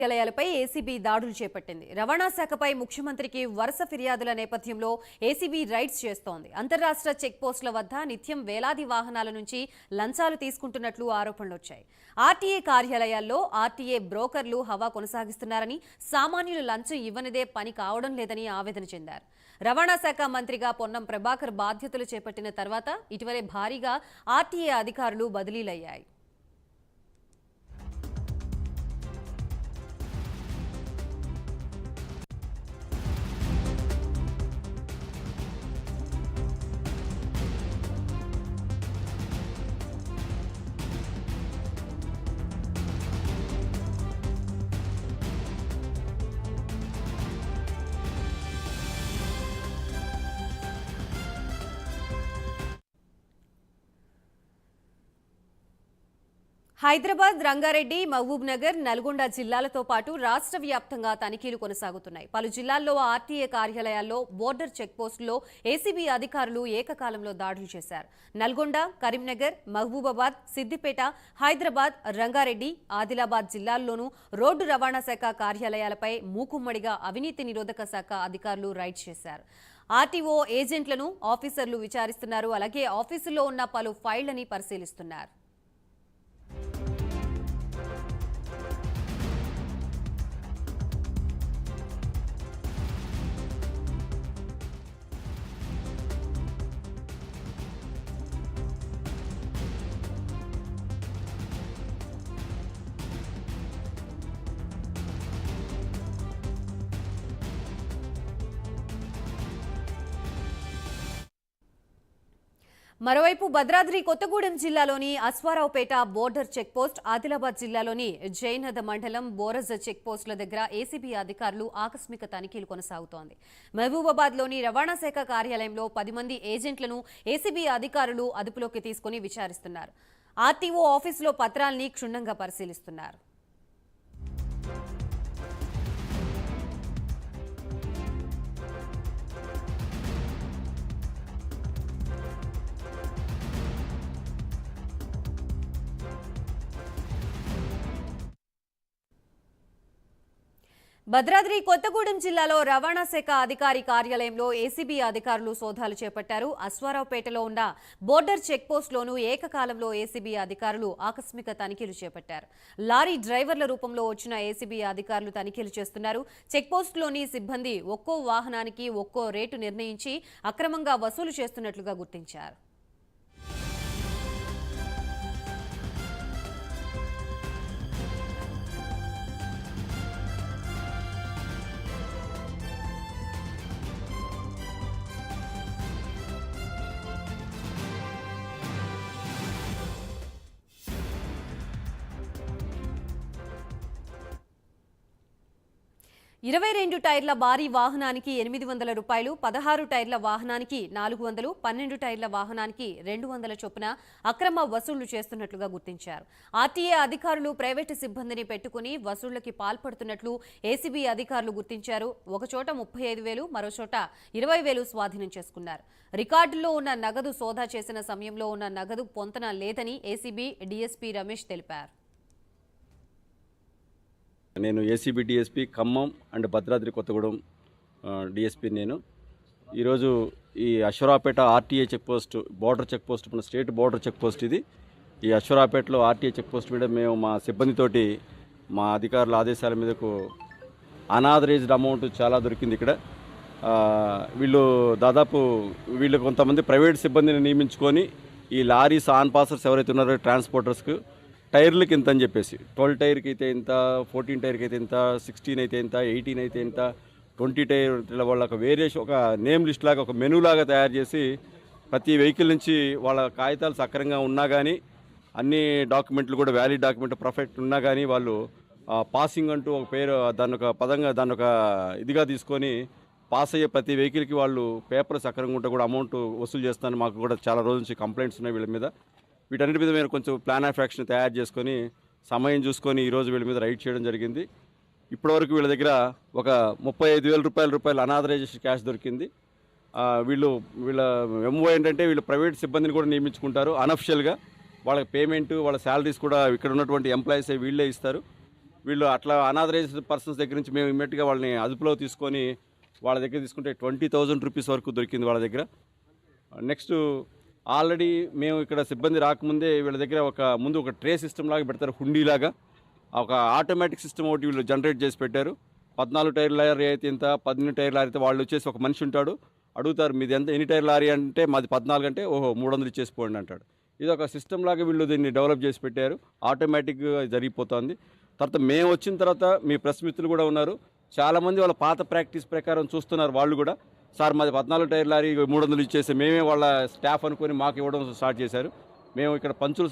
కార్యాలయాలపై ACB దాడులు చేపట్టింది. రవాణా శాఖపై ముఖ్యమంత్రికి వరుస ఫిర్యాదుల నేపథ్యంలో ఏసీబీ రైడ్స్ చేస్తోంది. అంతర్రాష్ట్ర చెక్ పోస్టుల వద్ద నిత్యం వేలాది వాహనాల నుంచి లంచాలు తీసుకుంటున్నట్లు ఆరోపణలు వచ్చాయి. ఆర్టీఏ కార్యాలయాల్లో ఆర్టీఏ బ్రోకర్లు హవా కొనసాగిస్తున్నారని, సామాన్యులు లంచం ఇవ్వనిదే పని కావడం లేదని ఆవేదన చెందారు. రవాణా శాఖ మంత్రిగా పొన్నం ప్రభాకర్ బాధ్యతలు చేపట్టిన తర్వాత ఇటీవలే భారీగా ఆర్టీఏ అధికారులు బదిలీలయ్యాయి. హైదరాబాద్, రంగారెడ్డి, మహబూబ్ నగర్, నల్గొండ జిల్లాలతో పాటు రాష్ట్ర వ్యాప్తంగా తనిఖీలు కొనసాగుతున్నాయి. పలు జిల్లాల్లో ఆర్టీఏ కార్యాలయాల్లో, బోర్డర్ చెక్ పోస్టుల్లో ఏసీబీ అధికారులు ఏకకాలంలో దాడులు చేశారు. నల్గొండ, కరీంనగర్, మహబూబాబాద్, సిద్దిపేట, హైదరాబాద్, రంగారెడ్డి, ఆదిలాబాద్ జిల్లాల్లోనూ రోడ్డు రవాణా శాఖ కార్యాలయాలపై మూకుమ్మడిగా అవినీతి నిరోధక శాఖ అధికారులు రైడ్ చేశారు. ఆర్టీఓ ఏజెంట్లను ఆఫీసర్లు విచారిస్తున్నారు. అలాగే ఆఫీసుల్లో ఉన్న పలు ఫైళ్లని పరిశీలిస్తున్నారు. మరోవైపు భద్రాద్రి కొత్తగూడెం జిల్లాలోని అశ్వారావుపేట బోర్డర్ చెక్పోస్ట్, ఆదిలాబాద్ జిల్లాలోని జైనథ మండలం బోరజ చెక్పోస్టుల దగ్గర ఏసీబీ అధికారులు ఆకస్మిక తనిఖీలు కొనసాగుతోంది. మహబూబాబాద్లోని రవాణా శాఖ కార్యాలయంలో 10 మంది ఏజెంట్లను ఏసీబీ అధికారులు అదుపులోకి తీసుకుని విచారిస్తున్నారు. ఆర్టీఓ ఆఫీసులో పత్రాల్ని క్షుణ్ణంగా పరిశీలిస్తున్నారు. భద్రాద్రి కొత్తగూడెం జిల్లాలో రవాణా శాఖ అధికారి కార్యాలయంలో ఏసీబీ అధికారులు సోదాలు చేపట్టారు. అశ్వారావుపేటలో ఉన్న బోర్డర్ చెక్పోస్టులోనూ ఏకకాలంలో ఏసీబీ అధికారులు ఆకస్మిక తనిఖీలు చేపట్టారు. లారీ డ్రైవర్ల రూపంలో వచ్చిన ఏసీబీ అధికారులు తనిఖీలు చేస్తున్నారు. చెక్పోస్టులోని సిబ్బంది ఒక్కో వాహనానికి ఒక్కో రేటు నిర్ణయించి అక్రమంగా వసూలు చేస్తున్నట్లుగా గుర్తించారు. 22 టైర్ల భారీ వాహనానికి 800 రూపాయలు, 16 టైర్ల వాహనానికి 400, 12 టైర్ల వాహనానికి 200 చొప్పున అక్రమ వసూళ్లు చేస్తున్నట్లుగా గుర్తించారు. ఆర్టీఏ అధికారులు ప్రైవేటు సిబ్బందిని పెట్టుకుని వసూళ్లకి పాల్పడుతున్నట్లు ఏసీబీ అధికారులు గుర్తించారు. ఒకచోట 35,000, మరోచోట 20,000 స్వాధీనం చేసుకున్నారు. రికార్డుల్లో ఉన్న నగదు సోదా చేసిన సమయంలో ఉన్న నగదు పొంతన లేదని ఏసీబీ డీఎస్పీ రమేష్ తెలిపారు. నేను ACB DSP Khammam and Bhadradri Kothagudem DSP. నేను ఈరోజు ఈ Aswaraopeta RTA checkpost, border checkpost, మన స్టేట్ బోర్డర్ చెక్పోస్ట్ ఇది. ఈ అశ్వరావుపేటలో ఆర్టీఏ చెక్పోస్ట్ మీద మేము మా సిబ్బందితోటి మా అధికారుల ఆదేశాల మీదకు అనాథరైజ్డ్ అమౌంట్ చాలా దొరికింది ఇక్కడ. వీళ్ళు కొంతమంది ప్రైవేట్ సిబ్బందిని నియమించుకొని ఈ లారీస్ ఆన్ పాసర్స్ ఎవరైతే ఉన్నారో ట్రాన్స్పోర్టర్స్కు టైర్లకి ఇంత అని చెప్పేసి 12 టైర్కి అయితే ఇంత, 14 టైర్కి అయితే ఇంత, 16 అయితే ఇంత, 18 అయితే ఇంత, 20 టైర్ల వాళ్ళకి వేరియేషన్ ఒక నేమ్ లిస్ట్ లాగా, ఒక మెనూ లాగా తయారు చేసి ప్రతి వెహికల్ నుంచి వాళ్ళ కాగితాలు సక్రంగా ఉన్నా కానీ, అన్ని డాక్యుమెంట్లు కూడా వ్యాలిడ్ డాక్యుమెంట్ పర్ఫెక్ట్ ఉన్నా కానీ వాళ్ళు పాసింగ్ అంటూ ఒక పేరు, దాన్ని ఒక పదంగా, దాన్ని ఒక ఇదిగా తీసుకొని పాస్ అయ్యే ప్రతి వెహికల్కి వాళ్ళు పేపర్ సక్రంగా ఉంటే కూడా అమౌంట్ వసూలు చేస్తానని మాకు కూడా చాలా రోజుల నుంచి కంప్లైంట్స్ ఉన్నాయి వీళ్ళ మీద. వీటన్నిటి మీద మేము కొంచెం ప్లాన్ ఆఫ్ యాక్షన్ తయారు చేసుకొని సమయం చూసుకొని ఈరోజు వీళ్ళ మీద రైడ్ చేయడం జరిగింది. ఇప్పటివరకు వీళ్ళ దగ్గర ఒక 35,000 రూపాయలు అనాథరైజేషన్ క్యాష్ దొరికింది. వీళ్ళ ఎంఓ ఏంటంటే వీళ్ళు ప్రైవేట్ సిబ్బందిని కూడా నియమించుకుంటారు అనఫిషియల్గా. వాళ్ళకి పేమెంట్, వాళ్ళ శాలరీస్ కూడా ఇక్కడ ఉన్నటువంటి ఎంప్లాయీస్ వీళ్ళే ఇస్తారు. వీళ్ళు అట్లా అనాథరైజ్డ్ పర్సన్స్ దగ్గర నుంచి మేము ఇమ్మీడియట్గా వాళ్ళని అదుపులో తీసుకొని వాళ్ళ దగ్గర తీసుకుంటే 20,000 రూపీస్ వరకు దొరికింది వాళ్ళ దగ్గర. నెక్స్ట్ ఆల్రెడీ మేము ఇక్కడ సిబ్బంది రాకముందే వీళ్ళ దగ్గర ముందు ఒక ట్రే సిస్టమ్ లాగా పెడతారు, హుండీలాగా. ఒక ఆటోమేటిక్ సిస్టమ్ ఒకటి వీళ్ళు జనరేట్ చేసి పెట్టారు. 14 టైర్ లారీ అయితే ఇంత, 18 టైర్ లారీ అయితే వాళ్ళు వచ్చేసి ఒక మనిషి ఉంటాడు, అడుగుతారు మీది ఎన్ని టైర్ లారీ అంటే మాది 14 అంటే ఓహో 300 ఇచ్చేసిపోండి అంటాడు. ఇది ఒక సిస్టమ్ లాగా వీళ్ళు దీన్ని డెవలప్ చేసి పెట్టారు, ఆటోమేటిక్గా జరిగిపోతుంది. తర్వాత మేము వచ్చిన తర్వాత మీ ప్రెస్ మిత్రులు కూడా ఉన్నారు, చాలామంది వాళ్ళ పాత ప్రాక్టీస్ ప్రకారం చూస్తున్నారు. వాళ్ళు కూడా సార్ మాది 14 టైర్ లారీ 300 ఇచ్చేసి మేమే వాళ్ళ స్టాఫ్ అనుకొని మాకు ఇవ్వడం స్టార్ట్ చేశారు. మేము ఇక్కడ పంచులు